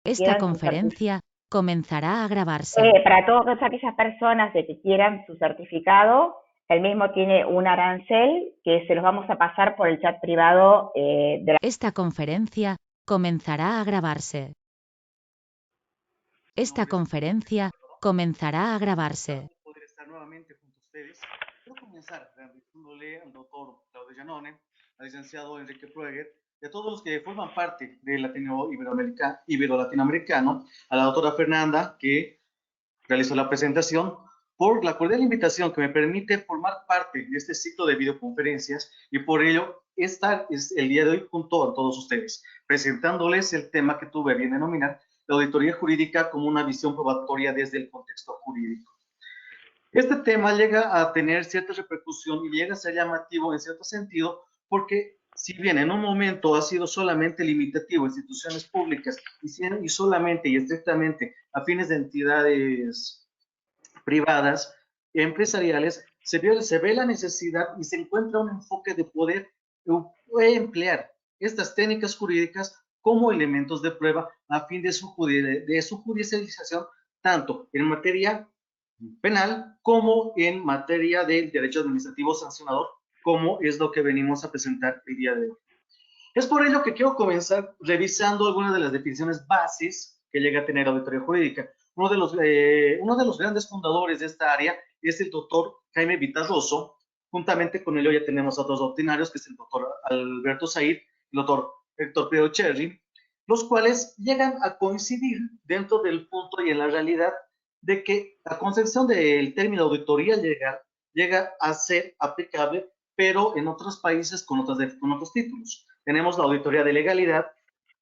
Esta quieran su certificado. conferencia comenzará a grabarse. Para todas aquellas personas de que quieran su certificado, el mismo tiene un arancel que se los vamos a pasar por el chat privado de la... Esta conferencia comenzará a grabarse. Mi Esta nombre es conferencia comenzará a grabarse. poder estar nuevamente junto a ustedes. Quiero comenzar agradeciéndole al doctor Claudio Giannone, al licenciado Enrique Prueger y a todos los que forman parte del Latino Ibero-Latinoamericano, a la doctora Fernanda, que realizó la presentación, por la cordial invitación que me permite formar parte de este ciclo de videoconferencias y por ello estar el día de hoy junto a todos ustedes, presentándoles el tema que tuve bien denominar la auditoría jurídica como una visión probatoria desde el contexto jurídico. Este tema llega a tener cierta repercusión y llega a ser llamativo en cierto sentido porque si bien en un momento ha sido solamente limitativo a instituciones públicas y solamente y estrictamente a fines de entidades privadas, empresariales, se ve la necesidad y se encuentra un enfoque de poder emplear estas técnicas jurídicas como elementos de prueba a fin de su judicialización, tanto en materia penal como en materia del derecho administrativo sancionador, como es lo que venimos a presentar el día de hoy. Es por ello que quiero comenzar revisando algunas de las definiciones bases que llega a tener auditoría jurídica. Uno de los grandes fundadores de esta área es el doctor Jaime Vitarroso. Juntamente con él ya tenemos a otros doctrinarios, que es el doctor Alberto Said, el doctor Héctor Pedro Cherry, los cuales llegan a coincidir dentro del punto y en la realidad de que la concepción del término auditoría legal llega a ser aplicable, pero en otros países con otros títulos. Tenemos la auditoría de legalidad,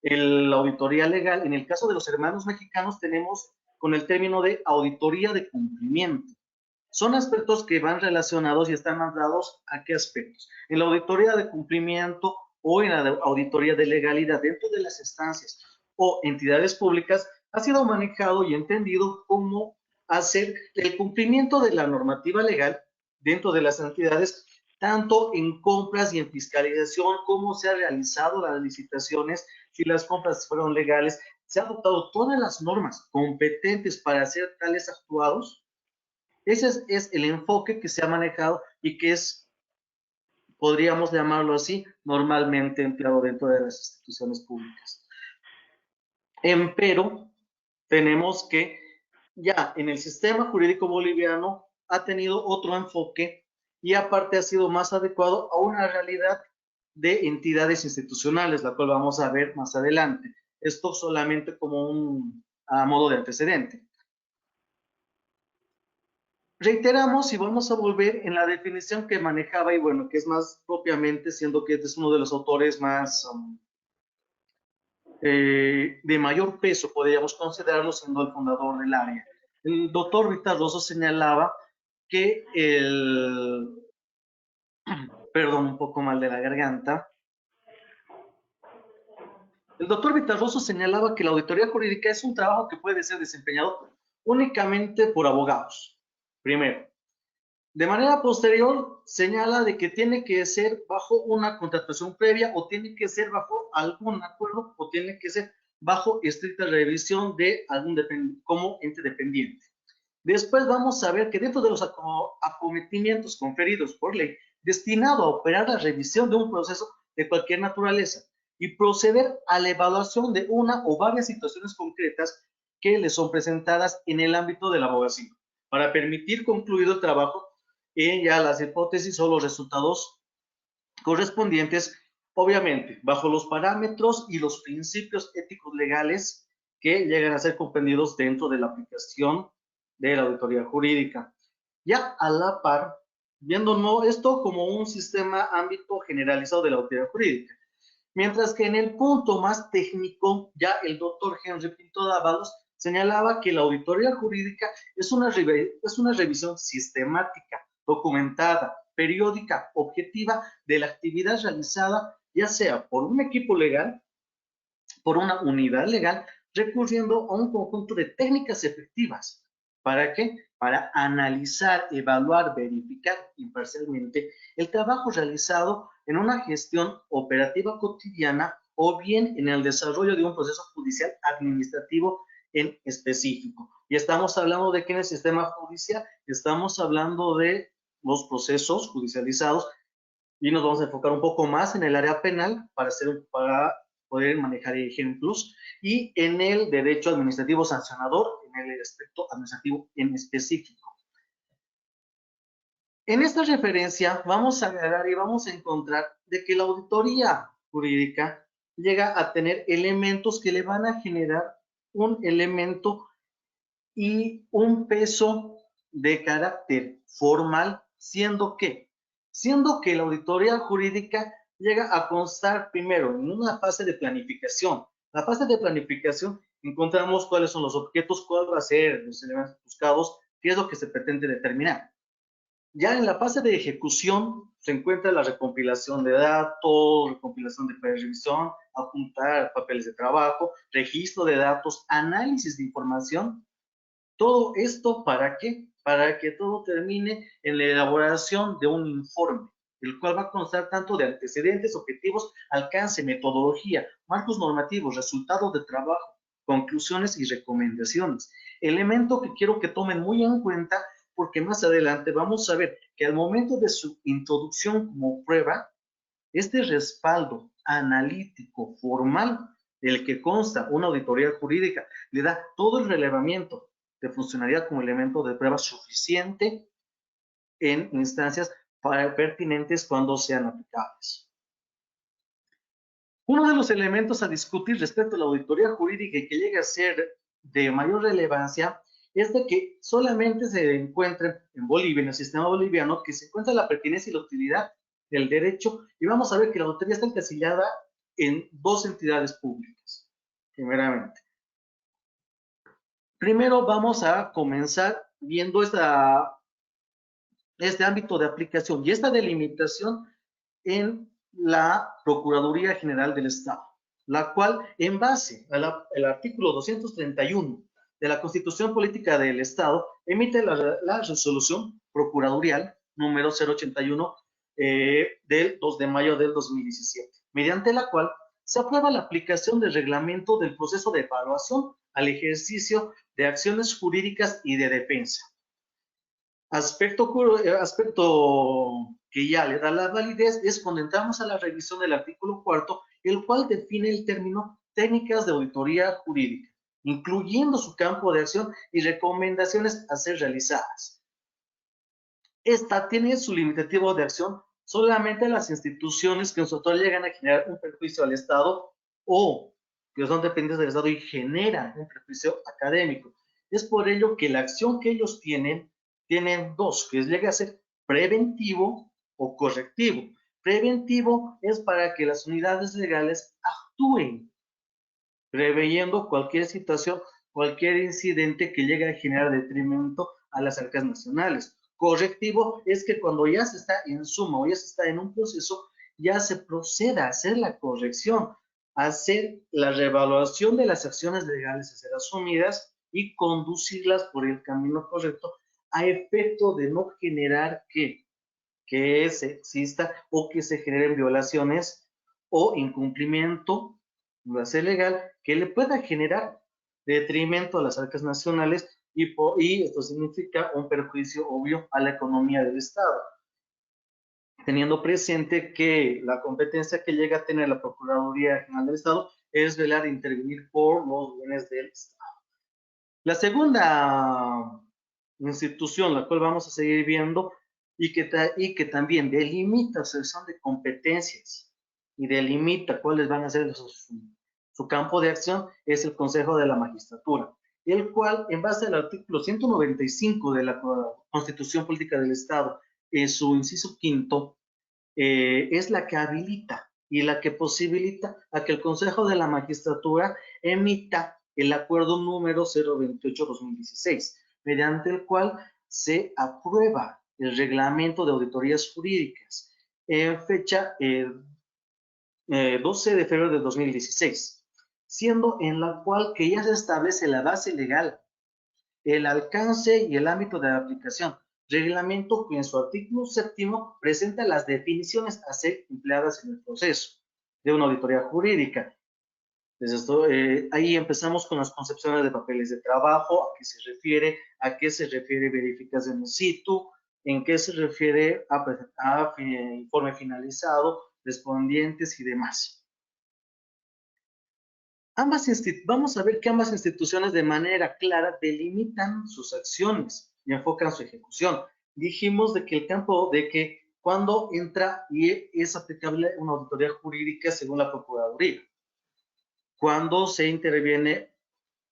la auditoría legal. En el caso de los hermanos mexicanos tenemos con el término de auditoría de cumplimiento. Son aspectos que van relacionados y están mandados a qué aspectos. En la auditoría de cumplimiento o en la auditoría de legalidad dentro de las instancias o entidades públicas ha sido manejado y entendido como hacer el cumplimiento de la normativa legal dentro de las entidades, tanto en compras y en fiscalización, cómo se han realizado las licitaciones, si las compras fueron legales, se han adoptado todas las normas competentes para hacer tales actuados. Ese es el enfoque que se ha manejado y que es, podríamos llamarlo así, normalmente empleado dentro de las instituciones públicas. Empero, tenemos que ya en el sistema jurídico boliviano ha tenido otro enfoque y aparte ha sido más adecuado a una realidad de entidades institucionales, la cual vamos a ver más adelante. Esto solamente como a modo de antecedente. Reiteramos y vamos a volver en la definición que manejaba y bueno, que es más propiamente, siendo que este es uno de los autores más de mayor peso, podríamos considerarlo siendo el fundador del área. El doctor Vitarroso señalaba que perdón, un poco mal de la garganta. El doctor Vitarroso señalaba que la auditoría jurídica es un trabajo que puede ser desempeñado únicamente por abogados. Primero. De manera posterior, señala de que tiene que ser bajo una contratación previa o tiene que ser bajo algún acuerdo o tiene que ser bajo estricta revisión de algún como ente dependiente. Después vamos a ver que dentro de los acometimientos conferidos por ley, destinado a operar la revisión de un proceso de cualquier naturaleza y proceder a la evaluación de una o varias situaciones concretas que le son presentadas en el ámbito de la abogacía, para permitir concluido el trabajo en ya las hipótesis o los resultados correspondientes, obviamente, bajo los parámetros y los principios éticos legales que llegan a ser comprendidos dentro de la aplicación de la auditoría jurídica. Ya a la par, viendo esto como un sistema ámbito generalizado de la auditoría jurídica. Mientras que en el punto más técnico, ya el doctor Henry Pinto Dávalos señalaba que la auditoría jurídica es una revisión sistemática, documentada, periódica, objetiva de la actividad realizada, ya sea por un equipo legal, por una unidad legal, recurriendo a un conjunto de técnicas efectivas. ¿Para qué? Para analizar, evaluar, verificar imparcialmente el trabajo realizado en una gestión operativa cotidiana o bien en el desarrollo de un proceso judicial administrativo en específico. Y estamos hablando de que en el sistema judicial estamos hablando de los procesos judicializados y nos vamos a enfocar un poco más en el área penal para poder manejar ejemplos y en el derecho administrativo sancionador, en el aspecto administrativo en específico. En esta referencia vamos a agarrar y vamos a encontrar de que la auditoría jurídica llega a tener elementos que le van a generar un elemento y un peso de carácter formal, siendo que la auditoría jurídica llega a constar primero en una fase de planificación. La fase de planificación encontramos cuáles son los objetos, cuál va a ser los elementos buscados, qué es lo que se pretende determinar. Ya en la fase de ejecución se encuentra la recompilación de datos, recompilación de revisión, apuntar papeles de trabajo, registro de datos, análisis de información. Todo esto, ¿para qué? Para que todo termine en la elaboración de un informe, el cual va a constar tanto de antecedentes, objetivos, alcance, metodología, marcos normativos, resultados de trabajo, conclusiones y recomendaciones. Elemento que quiero que tomen muy en cuenta porque más adelante vamos a ver que al momento de su introducción como prueba, este respaldo analítico formal del que consta una auditoría jurídica le da todo el relevamiento de funcionalidad como elemento de prueba suficiente en instancias pertinentes cuando sean aplicables. Uno de los elementos a discutir respecto a la auditoría jurídica y que llega a ser de mayor relevancia es de que solamente se encuentra en Bolivia, en el sistema boliviano, que se encuentra la pertinencia y la utilidad del derecho, y vamos a ver que la auditoría está encasillada en dos entidades públicas, primeramente. Primero vamos a comenzar viendo este ámbito de aplicación y esta delimitación en la Procuraduría General del Estado, la cual, en base al artículo 231 de la Constitución Política del Estado, emite la resolución procuradurial número 081 del 2 de mayo del 2017, mediante la cual se aprueba la aplicación del reglamento del proceso de evaluación al ejercicio de acciones jurídicas y de defensa. Aspecto que ya le da la validez es cuando entramos a la revisión del artículo 4, el cual define el término técnicas de auditoría jurídica, incluyendo su campo de acción y recomendaciones a ser realizadas. Esta tiene su limitativo de acción solamente a las instituciones que nosotros llegan a generar un perjuicio al Estado o que son dependientes del Estado y generan un perjuicio académico. Es por ello que la acción que ellos tienen dos, que llega a ser preventivo o correctivo. Preventivo es para que las unidades legales actúen, preveyendo cualquier situación, cualquier incidente que llegue a generar detrimento a las arcas nacionales. Correctivo es que cuando ya se está en suma o ya se está en un proceso, ya se proceda a hacer la corrección, a hacer la reevaluación de las acciones legales a ser asumidas y conducirlas por el camino correcto a efecto de no generar que se exista o que se generen violaciones o incumplimiento de la ley legal que le pueda generar detrimento a las arcas nacionales y esto significa un perjuicio obvio a la economía del Estado. Teniendo presente que la competencia que llega a tener la Procuraduría General del Estado es velar e intervenir por los bienes del Estado. La segunda institución, la cual vamos a seguir viendo y que también delimita su sección de competencias y delimita cuáles van a ser su campo de acción, es el Consejo de la Magistratura, el cual, en base al artículo 195 de la Constitución Política del Estado, en su inciso quinto, es la que habilita y la que posibilita a que el Consejo de la Magistratura emita el acuerdo número 028-2016, mediante el cual se aprueba el reglamento de auditorías jurídicas en fecha 12 de febrero de 2016, siendo en la cual que ya se establece la base legal, el alcance y el ámbito de aplicación, reglamento que en su artículo séptimo presenta las definiciones a ser empleadas en el proceso. de una auditoría jurídica. Entonces, ahí empezamos con las concepciones de papeles de trabajo, a qué se refiere verificación in situ, en qué se refiere a informe finalizado, respondientes y demás. Vamos a ver que ambas instituciones de manera clara delimitan sus acciones y enfocan su ejecución. Dijimos de que el campo, de que cuando entra y es aplicable una auditoría jurídica según la Procuraduría, cuando se interviene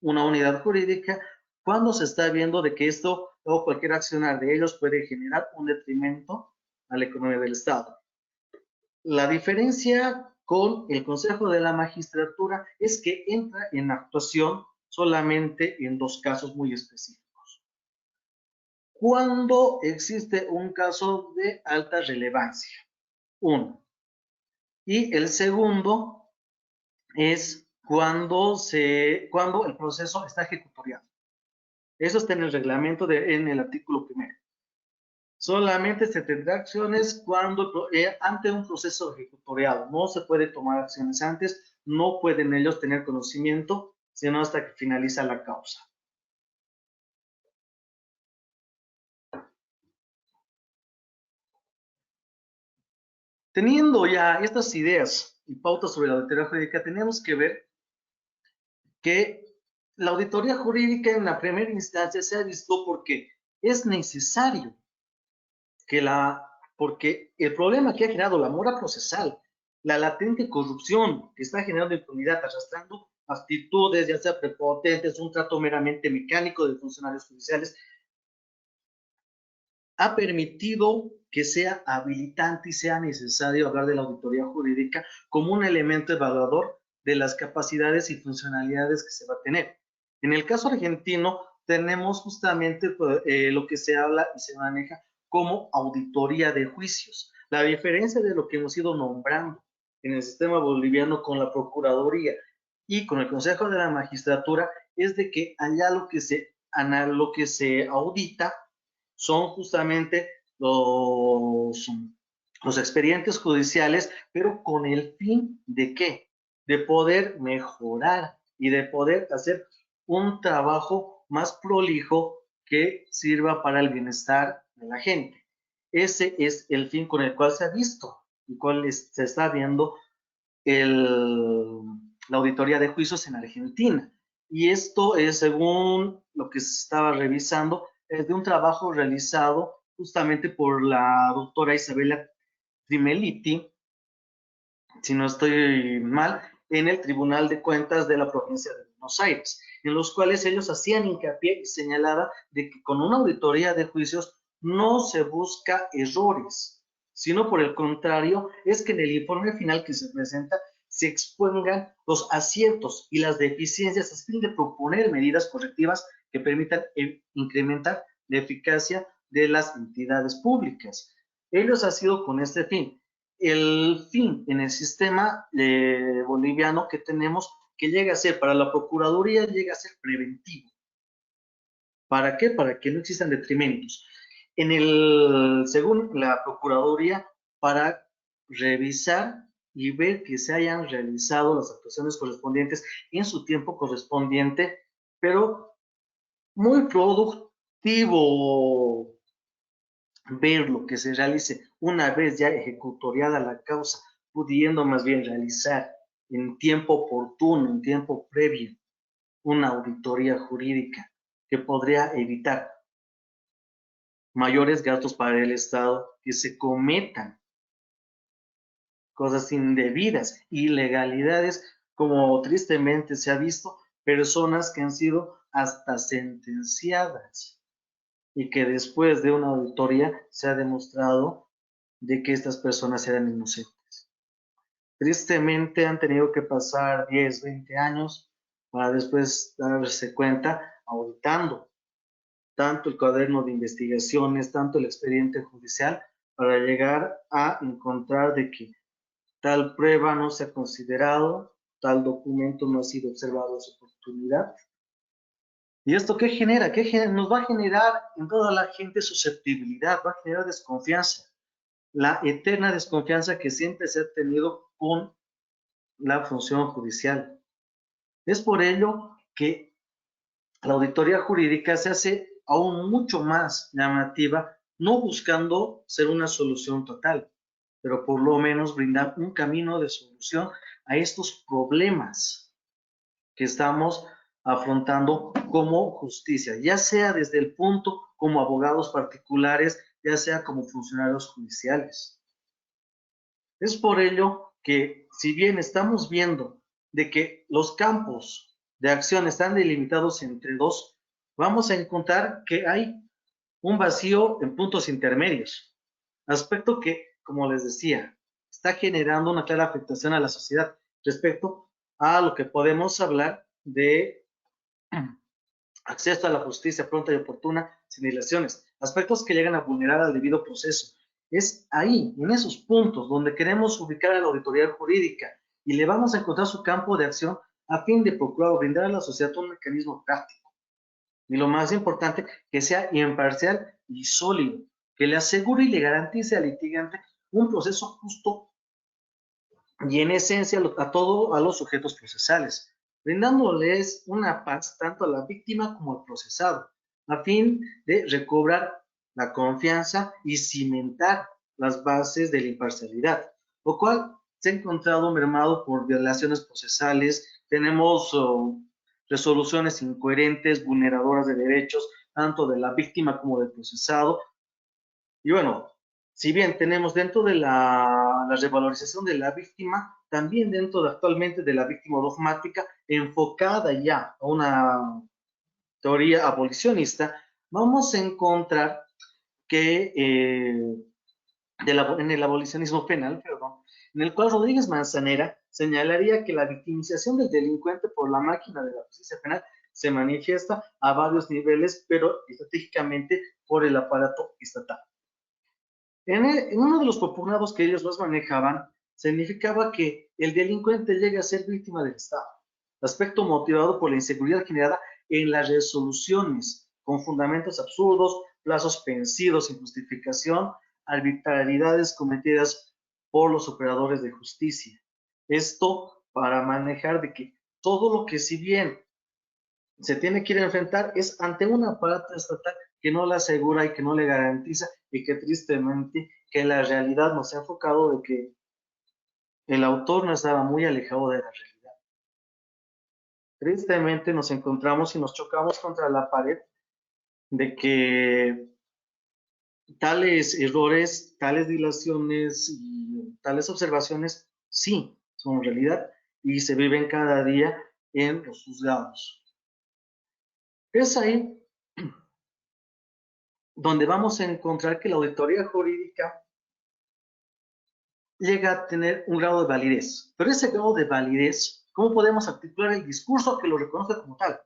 una unidad jurídica, cuando se está viendo de que esto o cualquier accionar de ellos puede generar un detrimento a la economía del Estado. La diferencia con el Consejo de la Magistratura es que entra en actuación solamente en dos casos muy específicos. Cuando existe un caso de alta relevancia, uno. Y el segundo es cuando el proceso está ejecutoriado. Eso está en el reglamento en el artículo 1. Solamente se tendrá acciones cuando ante un proceso ejecutoriado. No se puede tomar acciones antes, no pueden ellos tener conocimiento, sino hasta que finaliza la causa. Teniendo ya estas ideas y pautas sobre la auditoría jurídica, tenemos que ver que la auditoría jurídica en la primera instancia se ha visto porque es necesario porque el problema que ha generado la mora procesal, la latente corrupción que está generando impunidad, arrastrando actitudes, ya sea prepotentes, un trato meramente mecánico de funcionarios judiciales, ha permitido que sea habilitante y sea necesario hablar de la auditoría jurídica como un elemento evaluador de las capacidades y funcionalidades que se va a tener. En el caso argentino, tenemos justamente lo que se habla y se maneja como auditoría de juicios. La diferencia de lo que hemos ido nombrando en el sistema boliviano con la Procuraduría y con el Consejo de la Magistratura es de que allá lo que se audita son justamente los expedientes judiciales, pero con el fin de ¿qué? De poder mejorar y de poder hacer un trabajo más prolijo que sirva para el bienestar de la gente. Ese es el fin con el cual se ha visto y cual se está viendo la auditoría de juicios en Argentina. Y esto es, según lo que se estaba revisando, es de un trabajo realizado justamente por la doctora Isabela Trimeliti, si no estoy mal, en el Tribunal de Cuentas de la provincia de Buenos Aires, en los cuales ellos hacían hincapié y señalaba de que con una auditoría de juicios no se busca errores, sino por el contrario, es que en el informe final que se presenta se expongan los aciertos y las deficiencias a fin de proponer medidas correctivas que permitan incrementar la eficacia de las entidades públicas. Ellos han sido con este fin. El fin en el sistema boliviano que tenemos, que llega a ser para la Procuraduría, llega a ser preventivo. ¿Para qué? Para que no existan detrimentos. Según la Procuraduría, para revisar y ver que se hayan realizado las actuaciones correspondientes en su tiempo correspondiente, pero muy productivo ver lo que se realice una vez ya ejecutoriada la causa, pudiendo más bien realizar en tiempo oportuno, en tiempo previo, una auditoría jurídica que podría evitar mayores gastos para el Estado, que se cometan cosas indebidas, ilegalidades, como tristemente se ha visto, personas que han sido hasta sentenciadas y que después de una auditoría se ha demostrado de que estas personas eran inocentes. Tristemente han tenido que pasar 10, 20 años para después darse cuenta, auditando tanto el cuaderno de investigaciones, tanto el expediente judicial, para llegar a encontrar de que tal prueba no se ha considerado, tal documento no ha sido observado en su oportunidad. ¿Y esto qué genera? Nos va a generar en toda la gente susceptibilidad, va a generar desconfianza. La eterna desconfianza que siempre se ha tenido con la función judicial. Es por ello que la auditoría jurídica se hace aún mucho más llamativa, no buscando ser una solución total, pero por lo menos brindar un camino de solución a estos problemas que estamos afrontando como justicia, ya sea desde el punto como abogados particulares, ya sea como funcionarios judiciales. Es por ello que, si bien estamos viendo de que los campos de acción están delimitados entre dos, vamos a encontrar que hay un vacío en puntos intermedios, aspecto que, como les decía, está generando una clara afectación a la sociedad respecto a lo que podemos hablar de acceso a la justicia pronta y oportuna sin dilaciones, aspectos que llegan a vulnerar al debido proceso. Es ahí, en esos puntos, donde queremos ubicar a la auditoría jurídica y le vamos a encontrar su campo de acción a fin de procurar brindar a la sociedad un mecanismo práctico. Y lo más importante, que sea imparcial y sólido, que le asegure y le garantice al litigante un proceso justo y en esencia a todos los sujetos procesales, brindándoles una paz tanto a la víctima como al procesado, a fin de recobrar la confianza y cimentar las bases de la imparcialidad, lo cual se ha encontrado mermado por violaciones procesales, tenemos resoluciones incoherentes, vulneradoras de derechos, tanto de la víctima como del procesado, y bueno, si bien tenemos dentro de la revalorización de la víctima, también dentro actualmente de la víctima dogmática, enfocada ya a una teoría abolicionista, vamos a encontrar que en el abolicionismo penal, perdón, en el cual Rodríguez Manzanera señalaría que la victimización del delincuente por la máquina de la justicia penal se manifiesta a varios niveles, pero estratégicamente por el aparato estatal. En uno de los propugnados que ellos más manejaban, significaba que el delincuente llega a ser víctima del Estado, aspecto motivado por la inseguridad generada en las resoluciones, con fundamentos absurdos, plazos vencidos sin justificación, arbitrariedades cometidas por los operadores de justicia. Esto para manejar de que todo lo que, si bien se tiene que ir a enfrentar, es ante un aparato estatal que no le asegura y que no le garantiza, y que tristemente que la realidad nos ha enfocado de que el autor no estaba muy alejado de la realidad. Tristemente nos encontramos y nos chocamos contra la pared de que tales errores, tales dilaciones y tales observaciones sí son realidad y se viven cada día en los juzgados. Es ahí donde vamos a encontrar que la auditoría jurídica llega a tener un grado de validez. Pero ese grado de validez, ¿cómo podemos articular el discurso que lo reconozca como tal?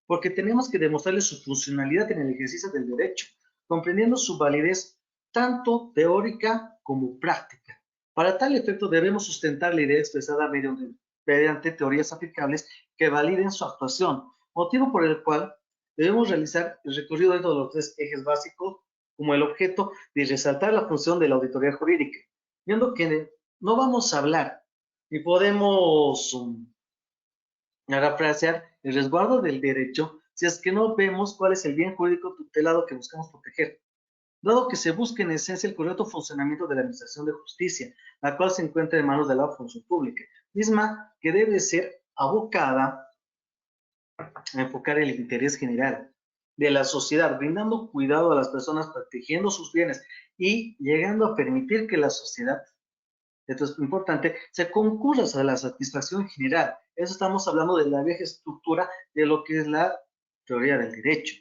Porque tenemos que demostrarle su funcionalidad en el ejercicio del derecho, comprendiendo su validez tanto teórica como práctica. Para tal efecto debemos sustentar la idea expresada mediante teorías aplicables que validen su actuación, motivo por el cual debemos realizar el recorrido dentro de los tres ejes básicos como el objeto de resaltar la función de la auditoría jurídica, viendo que no vamos a hablar ni podemos parafrasear el resguardo del derecho si es que no vemos cuál es el bien jurídico tutelado que buscamos proteger, dado que se busca en esencia el correcto funcionamiento de la administración de justicia, la cual se encuentra en manos de la función pública, misma que debe ser abocada a enfocar el interés general de la sociedad, brindando cuidado a las personas, protegiendo sus bienes y llegando a permitir que la sociedad, esto es importante, se concurra a la satisfacción general. Eso estamos hablando de la vieja estructura de lo que es la teoría del derecho.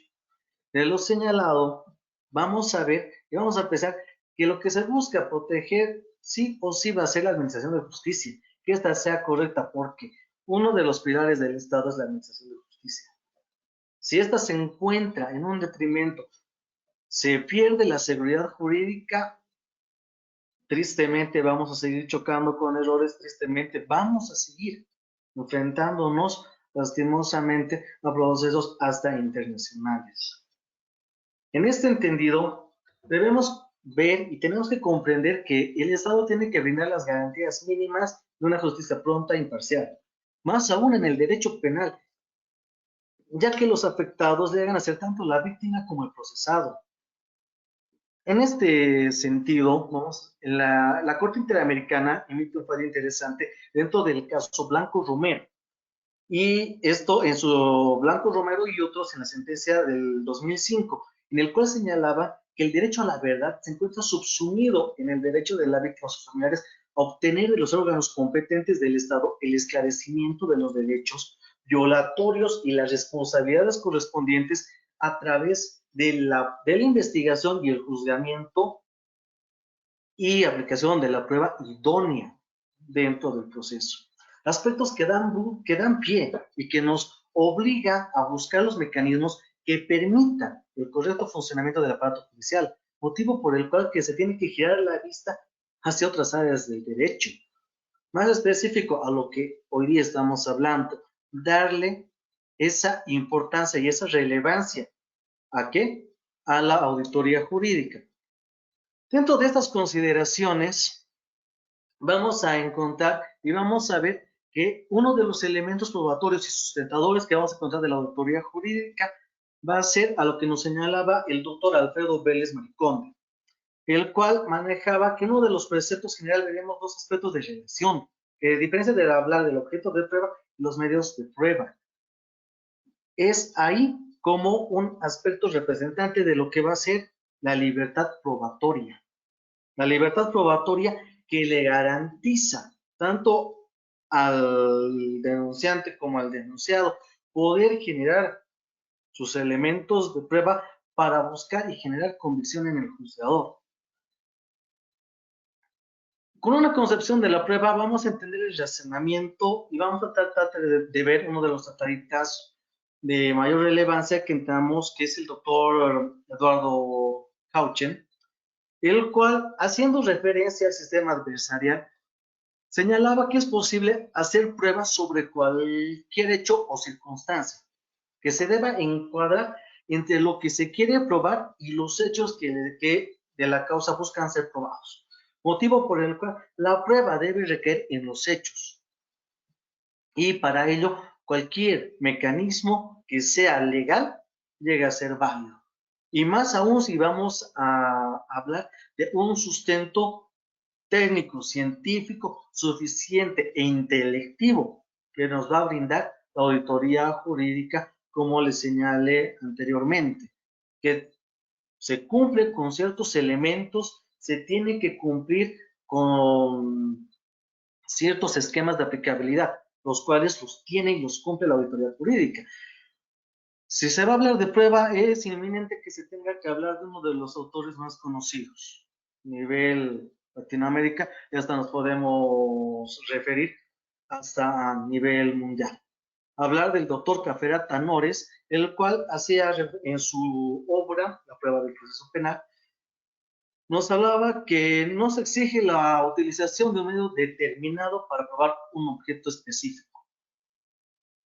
De lo señalado, vamos a ver y vamos a pensar que lo que se busca proteger sí o sí va a ser la administración de justicia, que ésta sea correcta, porque uno de los pilares del Estado es la administración de justicia. Si ésta se encuentra en un detrimento, se pierde la seguridad jurídica, tristemente vamos a seguir chocando con errores, tristemente vamos a seguir enfrentándonos lastimosamente a procesos hasta internacionales. En este entendido, debemos ver y tenemos que comprender que el Estado tiene que brindar las garantías mínimas de una justicia pronta e imparcial. Más aún en el derecho penal, ya que los afectados llegan a ser tanto la víctima como el procesado. En este sentido, la Corte Interamericana emite un fallo interesante dentro del caso Blanco Romero. Y esto en su Blanco Romero y otros en la sentencia del 2005, en el cual señalaba que el derecho a la verdad se encuentra subsumido en el derecho de la víctima o sus familiares a obtener de los órganos competentes del Estado el esclarecimiento de los derechos violatorios y las responsabilidades correspondientes a través de la investigación y el juzgamiento y aplicación de la prueba idónea dentro del proceso. Aspectos que dan pie y que nos obliga a buscar los mecanismos que permitan el correcto funcionamiento del aparato judicial, motivo por el cual que se tiene que girar la vista hacia otras áreas del derecho. Más específico a lo que hoy día estamos hablando, darle esa importancia y esa relevancia. ¿A qué? A la auditoría jurídica. Dentro de estas consideraciones, vamos a encontrar y vamos a ver que uno de los elementos probatorios y sustentadores que vamos a encontrar de la auditoría jurídica va a ser a lo que nos señalaba el doctor Alfredo Vélez Mariconde, el cual manejaba que uno de los preceptos generales veremos dos aspectos de relación, que a diferencia de hablar del objeto de prueba y los medios de prueba. Es ahí como un aspecto representante de lo que va a ser la libertad probatoria. La libertad probatoria que le garantiza tanto al denunciante como al denunciado poder generar sus elementos de prueba para buscar y generar convicción en el juzgador. Con una concepción de la prueba vamos a entender el razonamiento y vamos a tratar de ver uno de los tratadistas de mayor relevancia que entramos, que es el doctor Eduardo Cauchen, el cual, haciendo referencia al sistema adversarial, señalaba que es posible hacer pruebas sobre cualquier hecho o circunstancia que se deba encuadrar entre lo que se quiere probar y los hechos que de la causa buscan ser probados, motivo por el cual la prueba debe recaer en los hechos. Y para ello, cualquier mecanismo que sea legal llega a ser válido. Y más aún si vamos a hablar de un sustento técnico, científico, suficiente e intelectivo que nos va a brindar la auditoría jurídica, como les señalé anteriormente, que se cumple con ciertos elementos, se tiene que cumplir con ciertos esquemas de aplicabilidad, los cuales los tiene y los cumple la auditoría jurídica. Si se va a hablar de prueba, es inminente que se tenga que hablar de uno de los autores más conocidos a nivel Latinoamérica, y hasta nos podemos referir hasta a nivel mundial. Hablar del doctor Cafera Tanores, el cual hacía en su obra, La prueba del proceso penal, nos hablaba que no se exige la utilización de un medio determinado para probar un objeto específico.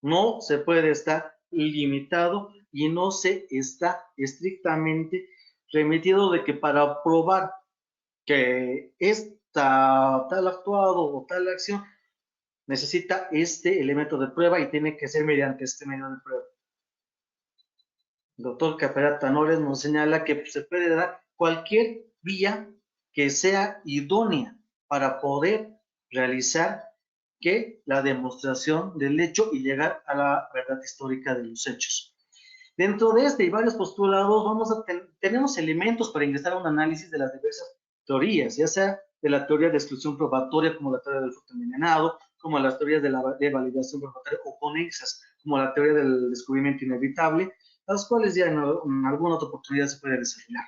No se puede estar limitado y no se está estrictamente remitido de que para probar que tal actuado o tal acción necesita este elemento de prueba y tiene que ser mediante este medio de prueba. El doctor Capera Tanores nos señala que se puede dar cualquier vía que sea idónea para poder realizar que la demostración del hecho y llegar a la verdad histórica de los hechos. Dentro de este y varios postulados tenemos elementos para ingresar a un análisis de las diversas teorías, ya sea de la teoría de exclusión probatoria como la teoría del fruto envenenado, como las teorías de validación probatoria o conexas como la teoría del descubrimiento inevitable, las cuales ya en alguna otra oportunidad se puede desarrollar.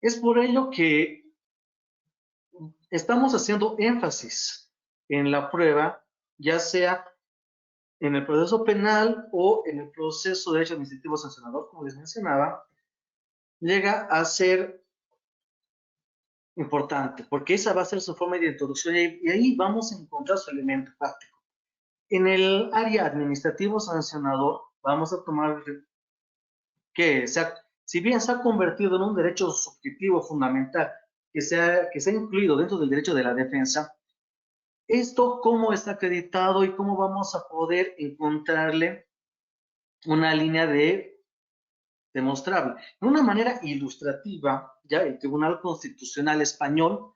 Es por ello que estamos haciendo énfasis en la prueba, ya sea en el proceso penal o en el proceso de derecho administrativo sancionador, como les mencionaba, llega a ser importante, porque esa va a ser su forma de introducción y ahí vamos a encontrar su elemento práctico. En el área administrativo sancionador, vamos a tomar que si bien se ha convertido en un derecho subjetivo fundamental que se ha incluido dentro del derecho de la defensa, ¿Esto cómo está acreditado y cómo vamos a poder encontrarle una línea de demostrable? De una manera ilustrativa, ya el Tribunal Constitucional Español,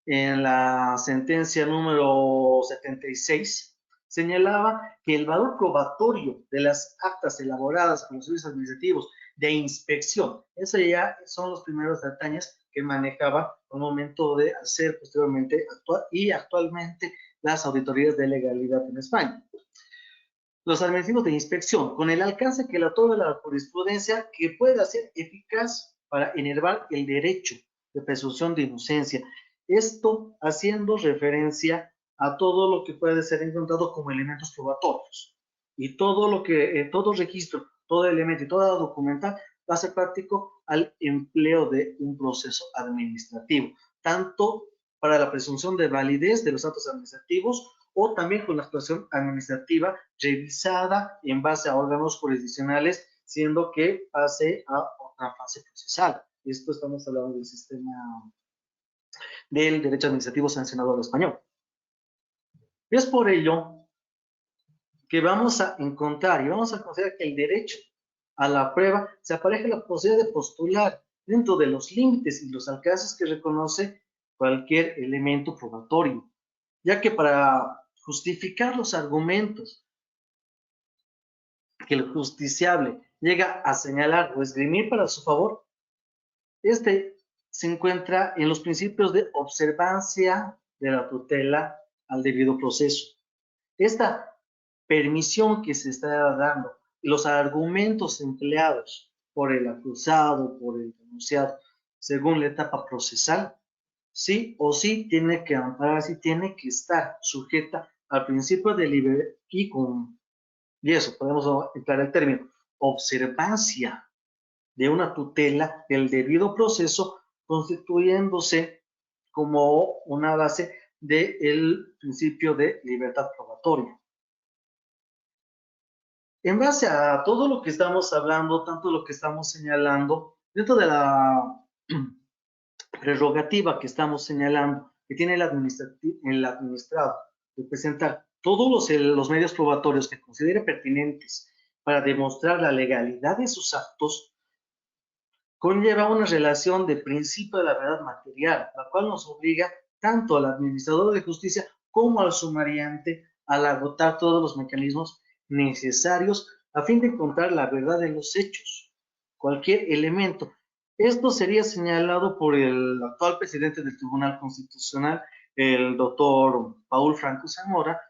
en la sentencia número 76, señalaba que el valor probatorio de las actas elaboradas por los servicios administrativos de inspección, eso ya son los primeros detalles que manejaba al momento de hacer posteriormente y actualmente las auditorías de legalidad en España. Los administrativos de inspección, con el alcance que le otorga la jurisprudencia, que pueda ser eficaz para enervar el derecho de presunción de inocencia. Esto haciendo referencia a todo lo que puede ser encontrado como elementos probatorios. Y todo lo que, todo registro, todo elemento y toda documental va a ser práctico al empleo de un proceso administrativo, tanto para la presunción de validez de los actos administrativos o también con la actuación administrativa revisada en base a órganos jurisdiccionales, siendo que pase a otra fase procesal. Esto estamos hablando del sistema del derecho administrativo sancionador español. Es por ello que vamos a encontrar y vamos a considerar que el derecho a la prueba se apareja la posibilidad de postular dentro de los límites y los alcances que reconoce cualquier elemento probatorio, ya que para justificar los argumentos que el justiciable llega a señalar o esgrimir para su favor, este se encuentra en los principios de observancia de la tutela al debido proceso. Esta permisión que se está dando, los argumentos empleados por el acusado, por el denunciado, según la etapa procesal, sí o sí tiene que ampararse, tiene que estar sujeta al principio de libertad y eso, podemos emplear el término, observancia de una tutela del debido proceso, constituyéndose como una base del principio de libertad probatoria. En base a todo lo que estamos hablando, tanto lo que estamos señalando, dentro de la prerrogativa que estamos señalando, que tiene el administrado de presentar todos los medios probatorios que considere pertinentes para demostrar la legalidad de sus actos, conlleva una relación de principio de la verdad material, la cual nos obliga tanto al administrador de justicia como al sumariante a agotar todos los mecanismos necesarios a fin de encontrar la verdad de los hechos. Cualquier elemento. Esto sería señalado por el actual presidente del Tribunal Constitucional, el doctor Paul Franco Zamora,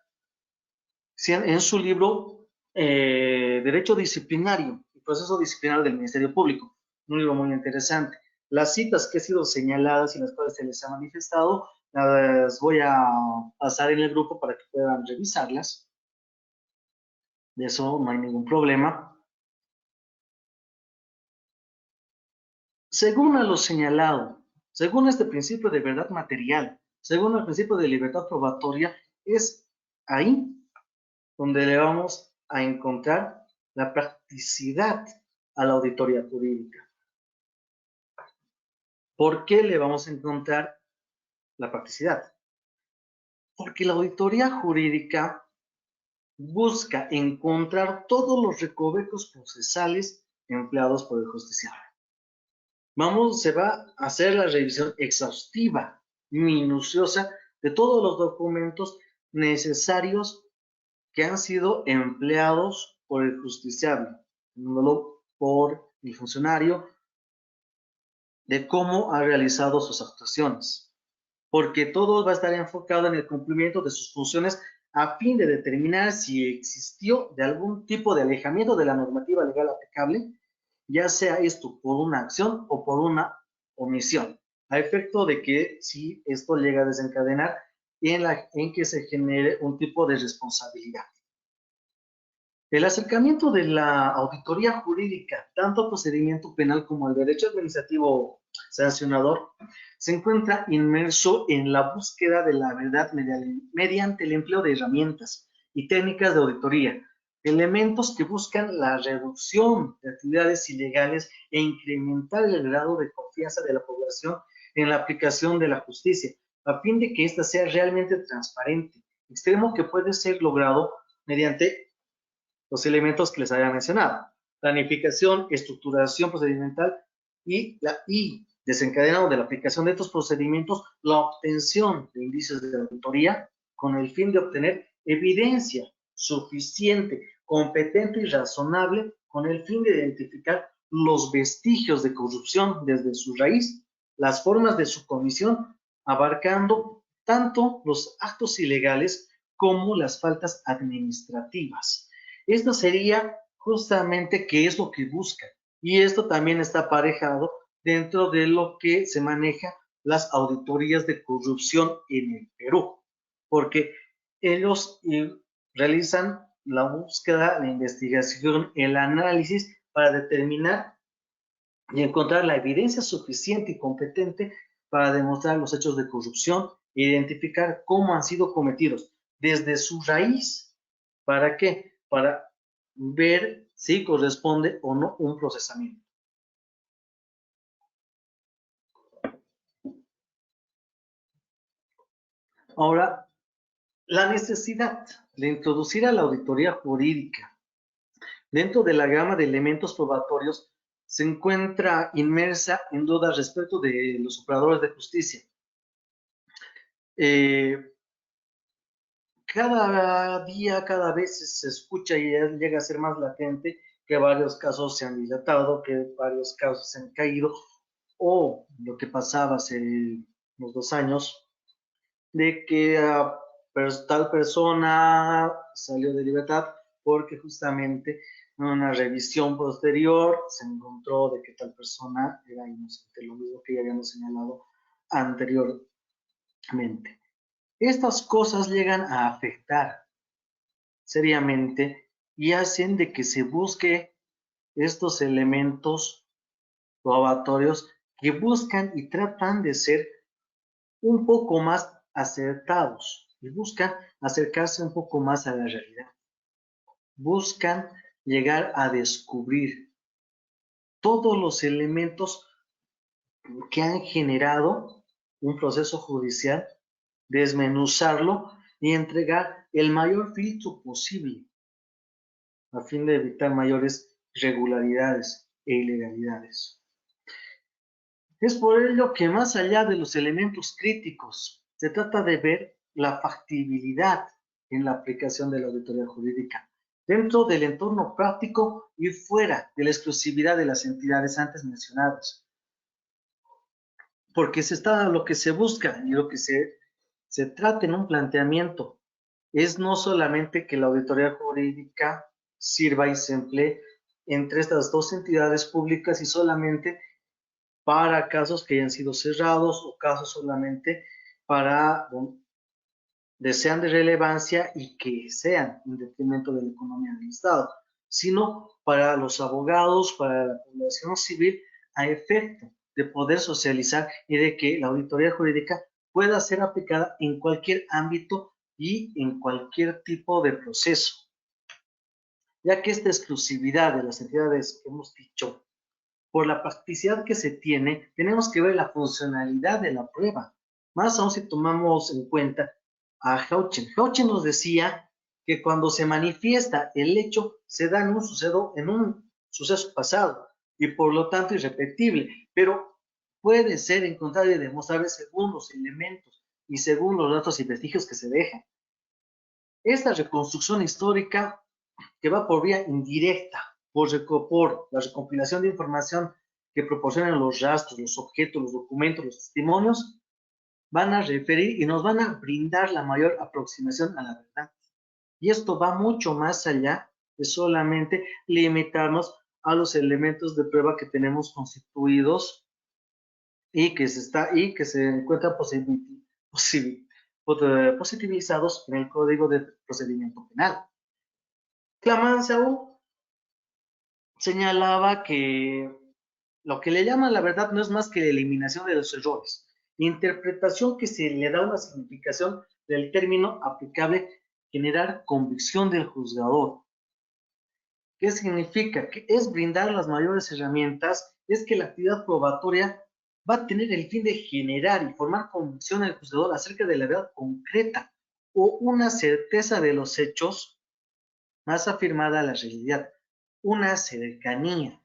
en su libro Derecho Disciplinario y Proceso Disciplinario del Ministerio Público. Un libro muy interesante. Las citas que han sido señaladas y las cuales se les ha manifestado, las voy a pasar en el grupo para que puedan revisarlas. De eso no hay ningún problema. Según a lo señalado, según este principio de verdad material, según el principio de libertad probatoria, es ahí donde le vamos a encontrar la practicidad a la auditoría jurídica. ¿Por qué le vamos a encontrar la practicidad? Porque la auditoría jurídica busca encontrar todos los recovecos procesales empleados por el justiciable. Se va a hacer la revisión exhaustiva, minuciosa, de todos los documentos necesarios que han sido empleados por el justiciable, no por el funcionario, de cómo ha realizado sus actuaciones, porque todo va a estar enfocado en el cumplimiento de sus funciones a fin de determinar si existió de algún tipo de alejamiento de la normativa legal aplicable, ya sea esto por una acción o por una omisión, a efecto de que si esto llega a desencadenar en que se genere un tipo de responsabilidad. El acercamiento de la auditoría jurídica, tanto al procedimiento penal como al derecho administrativo sancionador, se encuentra inmerso en la búsqueda de la verdad mediante el empleo de herramientas y técnicas de auditoría, elementos que buscan la reducción de actividades ilegales e incrementar el grado de confianza de la población en la aplicación de la justicia, a fin de que ésta sea realmente transparente, extremo que puede ser logrado mediante los elementos que les había mencionado: planificación, estructuración procedimental y desencadenado de la aplicación de estos procedimientos, la obtención de indicios de auditoría con el fin de obtener evidencia suficiente, competente y razonable con el fin de identificar los vestigios de corrupción desde su raíz, las formas de su comisión, abarcando tanto los actos ilegales como las faltas administrativas. Esto sería justamente qué es lo que busca, y esto también está aparejado dentro de lo que se maneja las auditorías de corrupción en el Perú, porque ellos realizan la búsqueda, la investigación, el análisis para determinar y encontrar la evidencia suficiente y competente para demostrar los hechos de corrupción e identificar cómo han sido cometidos desde su raíz. ¿Para qué? Para ver si corresponde o no un procesamiento. Ahora, la necesidad de introducir a la auditoría jurídica dentro de la gama de elementos probatorios se encuentra inmersa en dudas respecto de los operadores de justicia. Cada día, cada vez se escucha y llega a ser más latente que varios casos se han dilatado, que varios casos se han caído, o lo que pasaba hace unos 2 años, de que tal persona salió de libertad porque justamente en una revisión posterior se encontró de que tal persona era inocente, lo mismo que ya habíamos señalado anteriormente. Estas cosas llegan a afectar seriamente y hacen de que se busque estos elementos probatorios que buscan y tratan de ser un poco más acertados y buscan acercarse un poco más a la realidad. Buscan llegar a descubrir todos los elementos que han generado un proceso judicial, desmenuzarlo y entregar el mayor filtro posible a fin de evitar mayores irregularidades e ilegalidades. Es por ello que más allá de los elementos críticos, se trata de ver la factibilidad en la aplicación de la auditoría jurídica dentro del entorno práctico y fuera de la exclusividad de las entidades antes mencionadas. Porque lo que se busca y lo que se trata en un planteamiento es no solamente que la auditoría jurídica sirva y se emplee entre estas dos entidades públicas y solamente para casos que hayan sido cerrados o casos solamente para sean de relevancia y que sean en detrimento de la economía del Estado, sino para los abogados, para la población civil, a efecto de poder socializar y de que la auditoría jurídica pueda ser aplicada en cualquier ámbito y en cualquier tipo de proceso, ya que esta exclusividad de las entidades que hemos dicho, por la practicidad que se tiene, tenemos que ver la funcionalidad de la prueba, más aún si tomamos en cuenta a Hauchen. Hauchen nos decía que cuando se manifiesta el hecho, se da en un suceso pasado y por lo tanto irrepetible, pero puede ser encontrado y demostrable según los elementos y según los datos y vestigios que se dejan. Esta reconstrucción histórica, que va por vía indirecta, por la recopilación de información que proporcionan los rastros, los objetos, los documentos, los testimonios, van a referir y nos van a brindar la mayor aproximación a la verdad. Y esto va mucho más allá de solamente limitarnos a los elementos de prueba que tenemos constituidos y que se encuentran positivizados en el Código de Procedimiento Penal. Clemenceau señalaba que lo que le llama la verdad no es más que la eliminación de los errores, interpretación que se le da una significación del término aplicable, generar convicción del juzgador. ¿Qué significa? Que es brindar las mayores herramientas, es que la actividad probatoria va a tener el fin de generar y formar convicción al juzgador acerca de la verdad concreta o una certeza de los hechos más afirmada a la realidad, una cercanía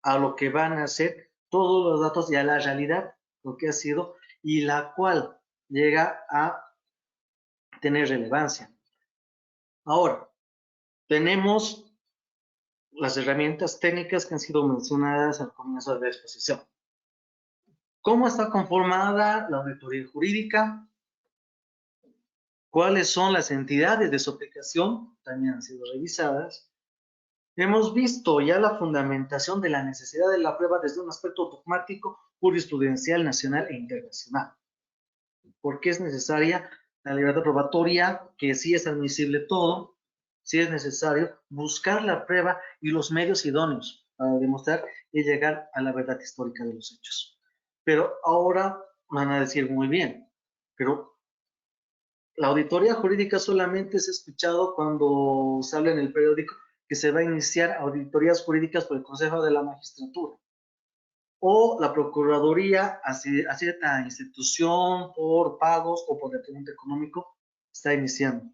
a lo que van a ser todos los datos y a la realidad, lo que ha sido, y la cual llega a tener relevancia. Ahora, tenemos las herramientas técnicas que han sido mencionadas al comienzo de la exposición. ¿Cómo está conformada la auditoría jurídica? ¿Cuáles son las entidades de su aplicación? También han sido revisadas. Hemos visto ya la fundamentación de la necesidad de la prueba desde un aspecto dogmático, jurisprudencial, nacional e internacional. ¿Por qué es necesaria la libertad probatoria? Que sí es admisible todo, sí es necesario buscar la prueba y los medios idóneos para demostrar y llegar a la verdad histórica de los hechos. Pero ahora van a decir muy bien, pero la auditoría jurídica solamente se ha escuchado cuando se habla en el periódico que se va a iniciar auditorías jurídicas por el Consejo de la Magistratura o la Procuraduría a cierta institución por pagos o por detenimiento económico está iniciando.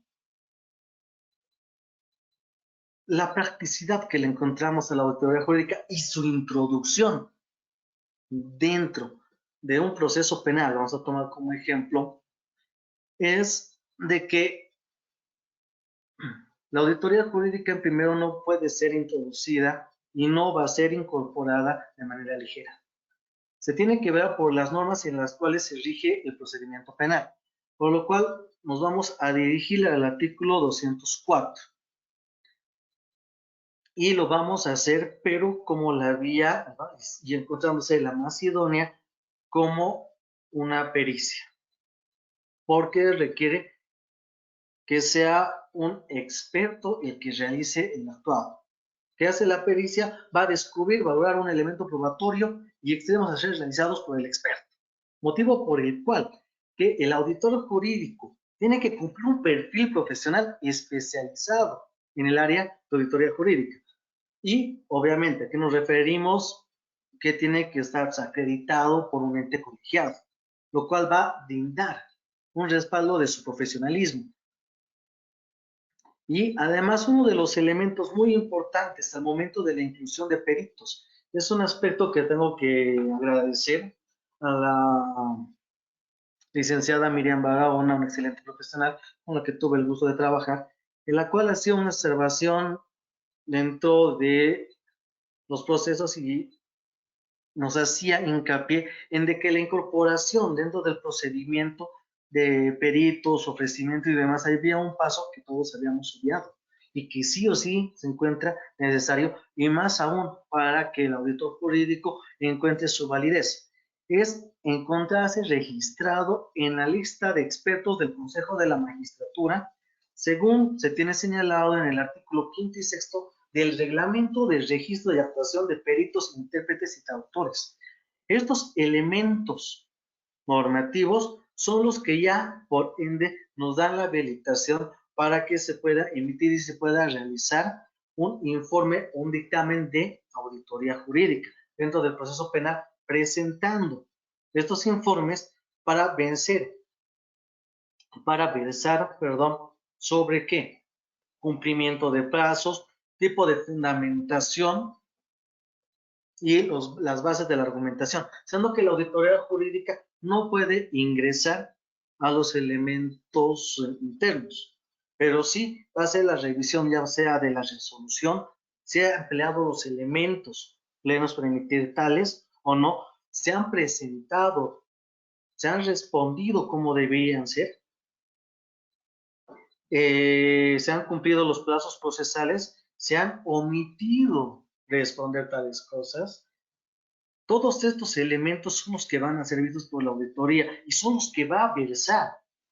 La practicidad que le encontramos a la auditoría jurídica y su introducción dentro de un proceso penal, vamos a tomar como ejemplo, es de que la auditoría jurídica en primero no puede ser introducida y no va a ser incorporada de manera ligera. Se tiene que ver por las normas en las cuales se rige el procedimiento penal, por lo cual nos vamos a dirigir al artículo 204 y lo vamos a hacer, pero como la vía, ¿no? Y encontrándose la más idónea como una pericia, porque requiere que sea un experto el que realice el actuado. Que hace la pericia va a descubrir, valorar un elemento probatorio y extremos a ser realizados por el experto. Motivo por el cual que el auditor jurídico tiene que cumplir un perfil profesional especializado en el área de auditoría jurídica. Y obviamente, ¿a qué nos referimos? Que tiene que estar acreditado por un ente colegiado, lo cual va a brindar un respaldo de su profesionalismo. Y además uno de los elementos muy importantes al momento de la inclusión de peritos, es un aspecto que tengo que agradecer a la licenciada Miriam Barahona, una excelente profesional con la que tuve el gusto de trabajar, en la cual hacía una observación dentro de los procesos y nos hacía hincapié en de que la incorporación dentro del procedimiento de peritos, ofrecimiento y demás, había un paso que todos habíamos obviado y que sí o sí se encuentra necesario y más aún para que el auditor jurídico encuentre su validez. Es encontrarse registrado en la lista de expertos del Consejo de la Magistratura, según se tiene señalado en el artículo 5 y 6 del Reglamento de Registro y Actuación de Peritos, Intérpretes y Traductores. Estos elementos normativos son los que ya, por ende, nos dan la habilitación para que se pueda emitir y se pueda realizar un informe o un dictamen de auditoría jurídica dentro del proceso penal, presentando estos informes para versar, ¿sobre qué? Cumplimiento de plazos, tipo de fundamentación y las bases de la argumentación, siendo que la auditoría jurídica no puede ingresar a los elementos internos, pero sí va a ser la revisión ya sea de la resolución, se han empleado los elementos plenos para emitir tales o no, se han presentado, se han respondido como deberían ser, se han cumplido los plazos procesales, se han omitido responder tales cosas. Todos estos elementos son los que van a ser vistos por la auditoría y son los que va a versar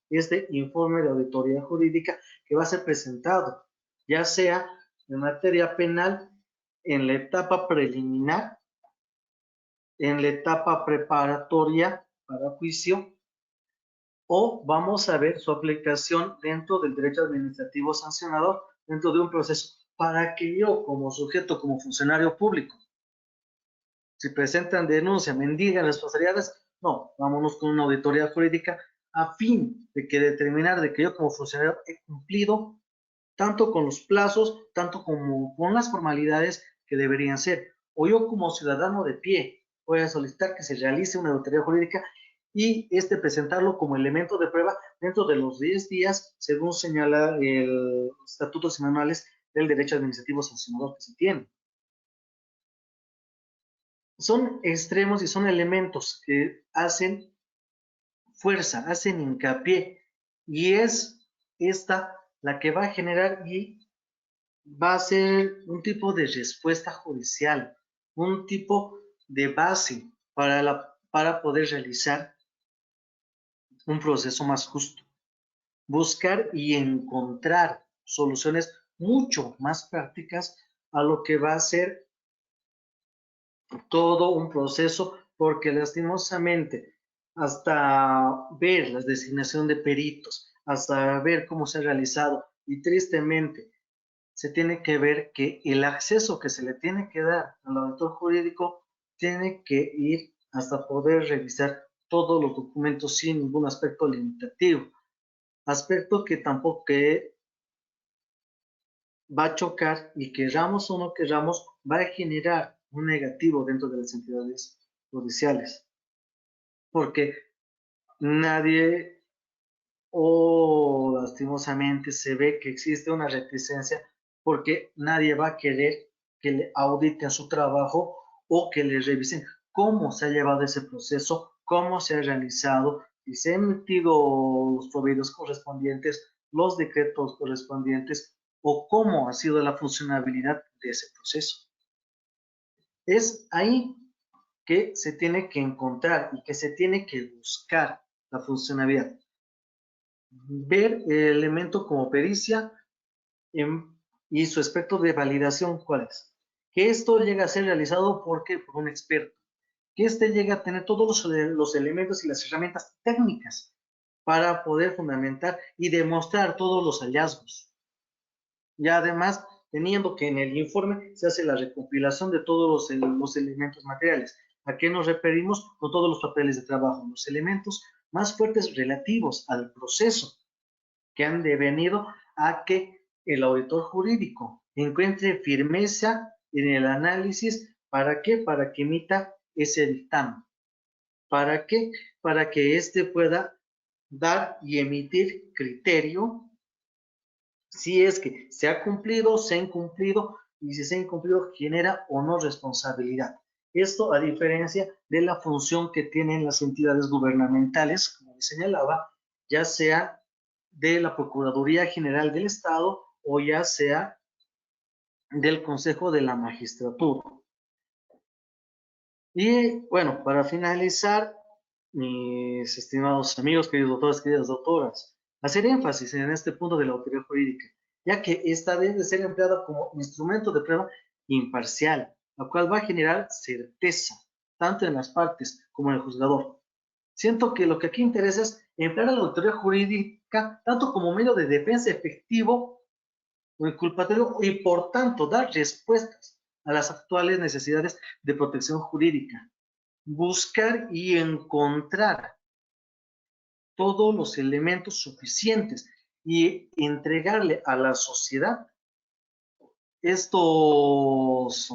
este informe de auditoría jurídica que va a ser presentado, ya sea en materia penal, en la etapa preliminar, en la etapa preparatoria para juicio, o vamos a ver su aplicación dentro del derecho administrativo sancionador, dentro de un proceso, para que yo como sujeto, como funcionario público, si presentan denuncia, mendigan responsabilidades, no, vámonos con una auditoría jurídica a fin de que determinar de que yo como funcionario he cumplido tanto con los plazos, tanto como con las formalidades que deberían ser. O yo como ciudadano de pie voy a solicitar que se realice una auditoría jurídica y presentarlo como elemento de prueba dentro de los 10 días, según señala el estatutos y manuales del derecho administrativo sancionador que se tiene. Son extremos y son elementos que hacen fuerza, hacen hincapié, y es esta la que va a generar y va a ser un tipo de respuesta judicial, un tipo de base para poder realizar un proceso más justo, buscar y encontrar soluciones mucho más prácticas a lo que va a ser todo un proceso, porque lastimosamente hasta ver la designación de peritos, hasta ver cómo se ha realizado, y tristemente se tiene que ver que el acceso que se le tiene que dar al auditor jurídico tiene que ir hasta poder revisar todos los documentos sin ningún aspecto limitativo, aspecto que tampoco que va a chocar, y queramos o no queramos, va a generar un negativo dentro de las entidades judiciales, porque nadie, o lastimosamente se ve que existe una reticencia, porque nadie va a querer que le auditen su trabajo o que le revisen cómo se ha llevado ese proceso, cómo se ha realizado, y se han emitido los proveedores correspondientes, los decretos correspondientes, o cómo ha sido la funcionabilidad de ese proceso. Es ahí que se tiene que encontrar y que se tiene que buscar la funcionabilidad. Ver el elemento como pericia y su aspecto de validación, ¿cuál es? Que esto llega a ser realizado por un experto, que llegue a tener todos los elementos y las herramientas técnicas para poder fundamentar y demostrar todos los hallazgos. Y además, teniendo que en el informe se hace la recopilación de todos los elementos materiales. ¿A qué nos referimos? Con todos los papeles de trabajo, los elementos más fuertes relativos al proceso, que han devenido a que el auditor jurídico encuentre firmeza en el análisis. ¿Para qué? Para que emita ese dictamen. ¿Para qué? Para que éste pueda dar y emitir criterio si es que se ha cumplido, se ha incumplido, y si se ha incumplido genera o no responsabilidad. Esto a diferencia de la función que tienen las entidades gubernamentales, como les señalaba, ya sea de la Procuraduría General del Estado o ya sea del Consejo de la Magistratura. Y bueno, para finalizar, mis estimados amigos, queridos doctores, queridas doctoras, hacer énfasis en este punto de la autoridad jurídica, ya que esta debe ser empleada como instrumento de prueba imparcial, la cual va a generar certeza, tanto en las partes como en el juzgador. Siento que lo que aquí interesa es emplear a la autoridad jurídica tanto como medio de defensa efectivo o inculpatorio, y por tanto dar respuestas a las actuales necesidades de protección jurídica. Buscar y encontrar todos los elementos suficientes y entregarle a la sociedad estos,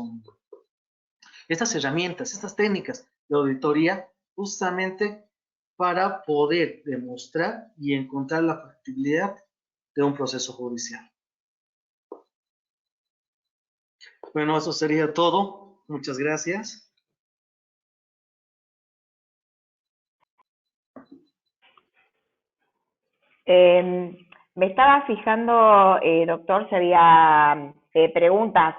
estas herramientas, estas técnicas de auditoría, justamente para poder demostrar y encontrar la factibilidad de un proceso judicial. Bueno, eso sería todo. Muchas gracias. Me estaba fijando, doctor, si había preguntas